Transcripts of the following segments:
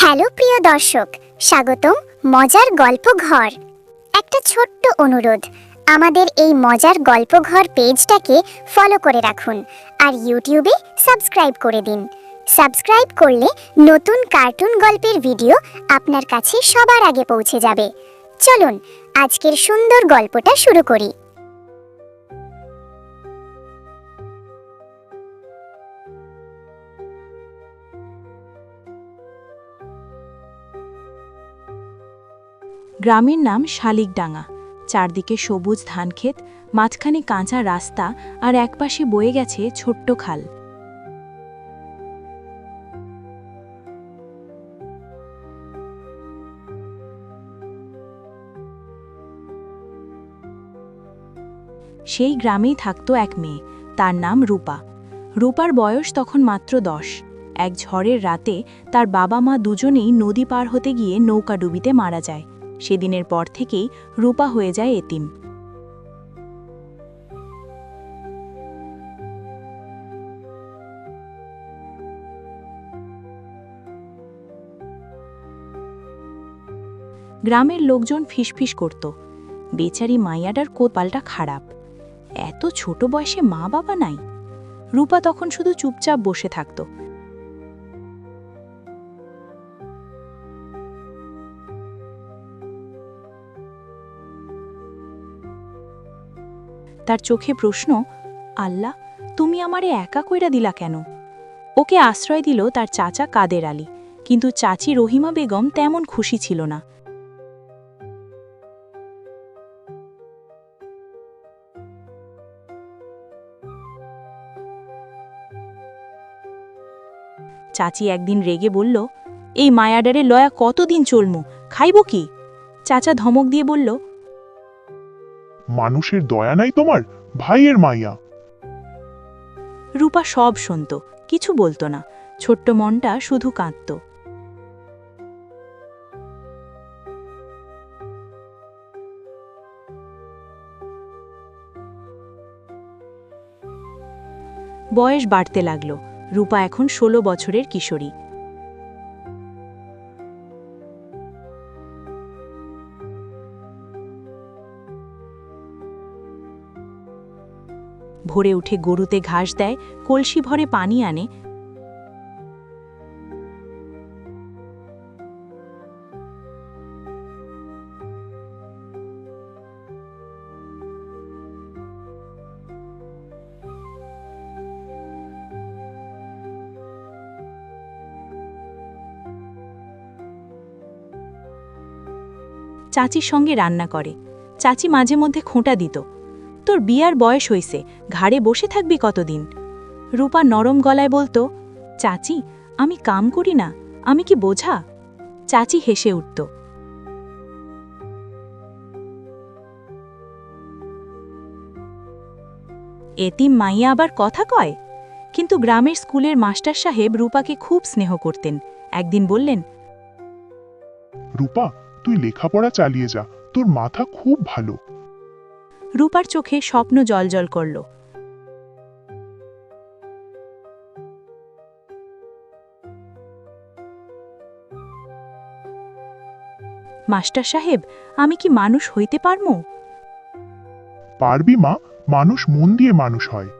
Hello প্রিয় দর্শক, স্বাগতম মজার গল্প ঘর। একটা ছোট্ট অনুরোধ, আমাদের এই মজার গল্প ঘর পেজটাকে ফলো করে রাখুন আর ইউটিউবে সাবস্ক্রাইব করে দিন। সাবস্ক্রাইব করলে নতুন কার্টুন গল্পের ভিডিও আপনার কাছে সবার আগে পৌঁছে যাবে। চলুন আজকের সুন্দর গল্পটা শুরু করি। গ্রামের নাম শালিকডাঙ্গা। চারদিকে সবুজ ধানক্ষেত, মাঝখানে কাঁচা রাস্তা আর একপাশে বয়ে গেছে ছোট্ট খাল। সেই গ্রামেই থাকতো এক মেয়ে, তার নাম রূপা। রূপার বয়স তখন মাত্র 10। এক ঝড়ের রাতে তার বাবা মা দুজনেই নদী পার হতে গিয়ে নৌকাডুবিতে মারা যায়। সেদিনের পর থেকেই রূপা হয়ে যায় এতিম। গ্রামের লোকজন ফিসফিস করত, বেচারি মাইয়াটার কোপালটা খারাপ, এত ছোট বয়সে মা বাবা নাই। রূপা তখন শুধু চুপচাপ বসে থাকত। তার চোখে প্রশ্ন, আল্লাহ, তুমি আমারে একা কইরা দিলা কেন? ওকে আশ্রয় দিল তার চাচা কাদের আলী, কিন্তু চাচি রহিমা বেগম তেমন খুশি ছিল না। চাচি একদিন রেগে বলল, এই মায়াডারে লয়া কতদিন চলমু, খাইব কি? চাচা ধমক দিয়ে বলল, মানুষের দয়া নাই তোমার, ভাইয়ের মাইয়া। রূপা সব শুনত, কিছু বলতো না, ছোট্ট মনটা শুধু কাঁদত। বয়স বাড়তে লাগলো, রূপা এখন 16 বছরের কিশোরী। ভোরে উঠে গরুতে ঘাস দেয়, কলসি ভরে পানি আনে। চাচির সঙ্গে রান্না করে। চাচি মাঝে মধ্যে খোঁটা দিত, তোর বিয়ার বয়স হইছে, ঘাড়ে বসে থাকবি কতদিন? রূপা নরম গলায় বলতো, চাচি, আমি কাম করি না, আমি কি বোঝা? চাচি হেসে উঠত। এতিম মাইয়া আবার কথা কয়? কিন্তু গ্রামের স্কুলের মাস্টার সাহেব রূপাকে খুব স্নেহ করতেন। একদিন বললেন, রূপা, তুই লেখাপড়া চালিয়ে যা, তোর মাথা খুব ভালো। রূপার চোখে স্বপ্ন জলজল করল। মাস্টার সাহেব, আমি কি মানুষ হইতে পারমু? পারবি মা, মানুষ মন দিয়ে মানুষ হয়।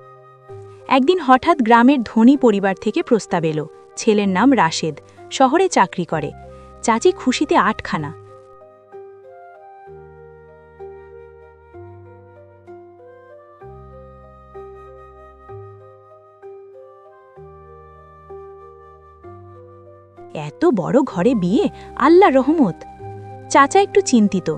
একদিন হঠাৎ গ্রামের ধনী পরিবার থেকে প্রস্তাব এলো। ছেলের নাম রাশেদ, শহরে চাকরি করে। চাচি খুশিতে আটখানা। এত বড় ঘরে বিয়ে, আল্লাহ রহমত। চাচা একটু চিন্তিত।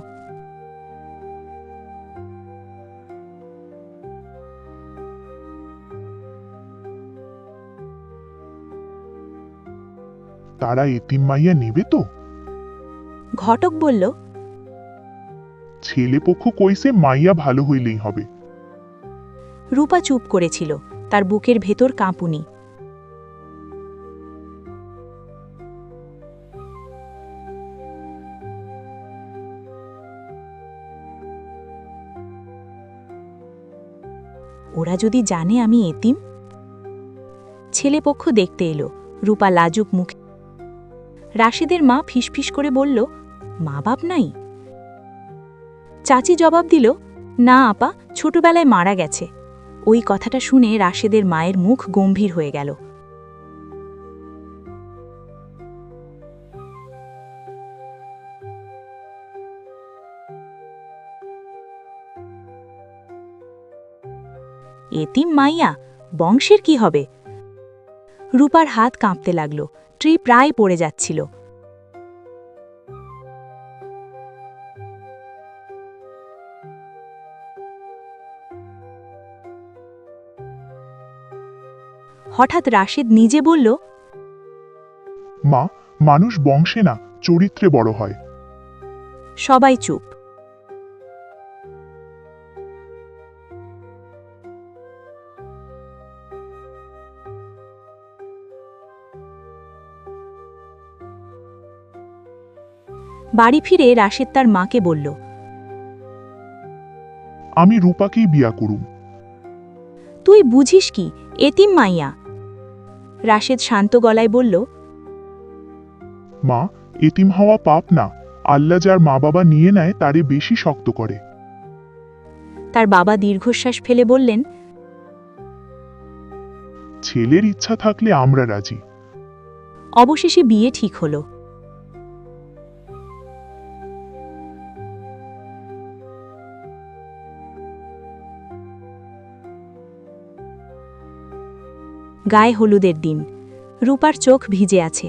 তারা এতিম মাইয়া নেবে তো? ঘটক বলল, ছেলে পক্ষ কইছে মাইয়া ভালো হইলেই হবে। রূপা চুপ করেছিল, তার বুকের ভেতর কাঁপুনি। ওরা যদি জানে আমি এতিম? ছেলেপক্ষ দেখতে এলো। রূপা লাজুক মুখে, রাশেদের মা ফিসফিস করে বলল, মা বাপ নাই? চাচি জবাব দিল, না আপা, ছোটবেলায় মারা গেছে। ওই কথাটা শুনে রাশেদের মায়ের মুখ গম্ভীর হয়ে গেল। এতিম মাইয়া, বংশের কি হবে? রূপার হাত কাঁপতে লাগল, ট্রি প্রায় পড়ে যাচ্ছিল। হঠাৎ রাশেদ নিজে বলল, মা, মানুষ বংশে না, চরিত্রে বড় হয়। সবাই চুপ। বাড়ি ফিরে রাশেদ তার মাকে বলল, আমি রূপাকেই বিয়া করুম। তুই বুঝিস কি, এতিম মাইয়া। রাশেদ শান্ত গলায় বলল, মা, এতিম হওয়া পাপ না। আল্লাহ যার মা বাবা নিয়ে নেয় তারে বেশি শক্ত করে। তার বাবা দীর্ঘশ্বাস ফেলে বললেন, ছেলের ইচ্ছা থাকলে আমরা রাজি। অবশেষে বিয়ে ঠিক হলো। গায়ে হলুদের দিন, রূপার চোখ ভিজে আছে।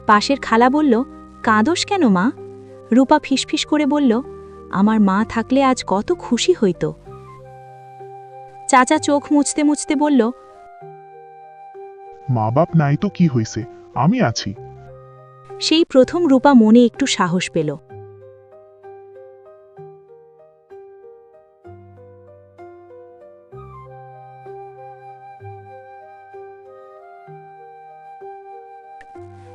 পাশের খালা বলল, কাঁদোস কেন মা? রূপা ফিসফিস করে বলল, আমার মা থাকলে আজ কত খুশি হইত। চাচা চোখ মুছতে মুছতে বলল, মা বাপ নাই তো কি হইছে, আমি আছি। সেই প্রথম রূপা মনে একটু সাহস পেল।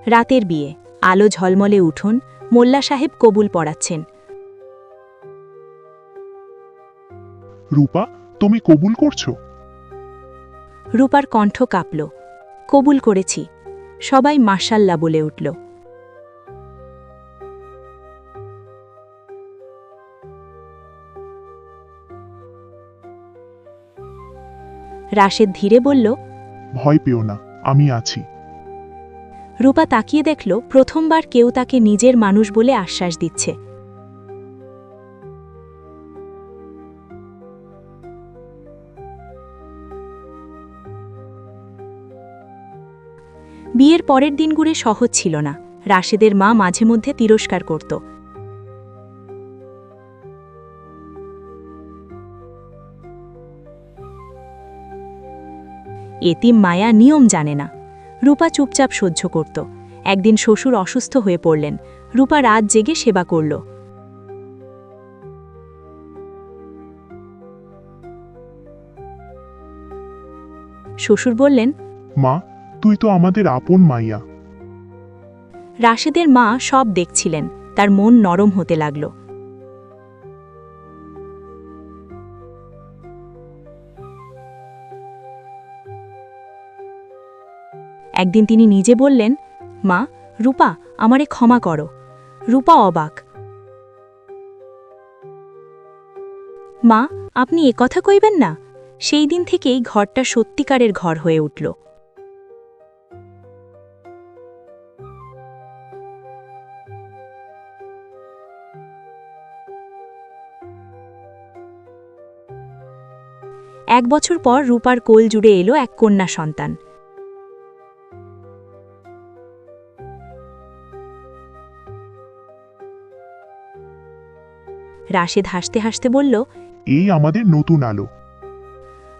রাতের বিয়ে, আলো ঝলমলে উঠোন, মোল্লা সাহেব কবুল পড়াচ্ছেন। রূপা, তুমি কবুল করছো? রূপার কণ্ঠ কাঁপল। কবুল করেছি। সবাই মাশাল্লাহ বলে উঠল। রাশেদ ধীরে বলল, ভয় পেও না, আমি আছি। রূপা তাকিয়ে দেখল প্রথমবার কেউ তাকে নিজের মানুষ বলে আশ্বাস দিচ্ছে। বিয়ের পরের দিনগুলো সহজ ছিল না। রাশেদের মা মাঝে মধ্যে তিরস্কার করত। এতিম মায়া নিয়ম জানে না। রূপা চুপচাপ সহ্য করত। একদিন শ্বশুর অসুস্থ হয়ে পড়লেন। রূপা রাত জেগে সেবা করল। শ্বশুর বললেন, মা, তুই তো আমাদের আপন মাইয়া। রাশেদের মা সব দেখছিলেন। তার মন নরম হতে লাগল। একদিন তিনি নিজে বললেন, মা, রূপা, আমারে ক্ষমা করো। রূপা অবাক। মা, আপনি কথা কইবেন না? সেই দিন থেকেই ঘরটা সত্যিকারের ঘর হয়ে উঠল। এক বছর পর রূপার কোল জুড়ে এলো এক কন্যা সন্তান। রাশেদ হাসতে হাসতে বলল, এই আমাদের নতুন আলো।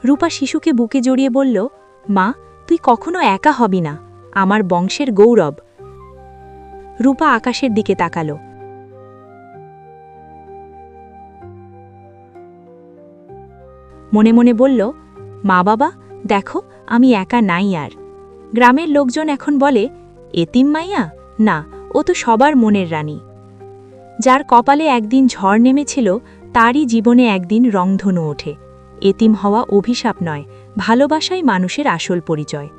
রূপা শিশুকে বুকে জড়িয়ে বলল, মা, তুই কখনো একা হবি না, আমার বংশের গৌরব। রূপা আকাশের দিকে তাকালো। মনে মনে বলল, মা বাবা, দেখো আমি একা নাই আর। গ্রামের লোকজন এখন বলে, এতিম মাইয়া? না, ও তো সবার মনের রানী। যার কপালে একদিন ঝড় নেমেছিল তারই জীবনে একদিন রংধনু ওঠে। এতিম হওয়া অভিশাপ নয়, ভালোবাসাই মানুষের আসল পরিচয়।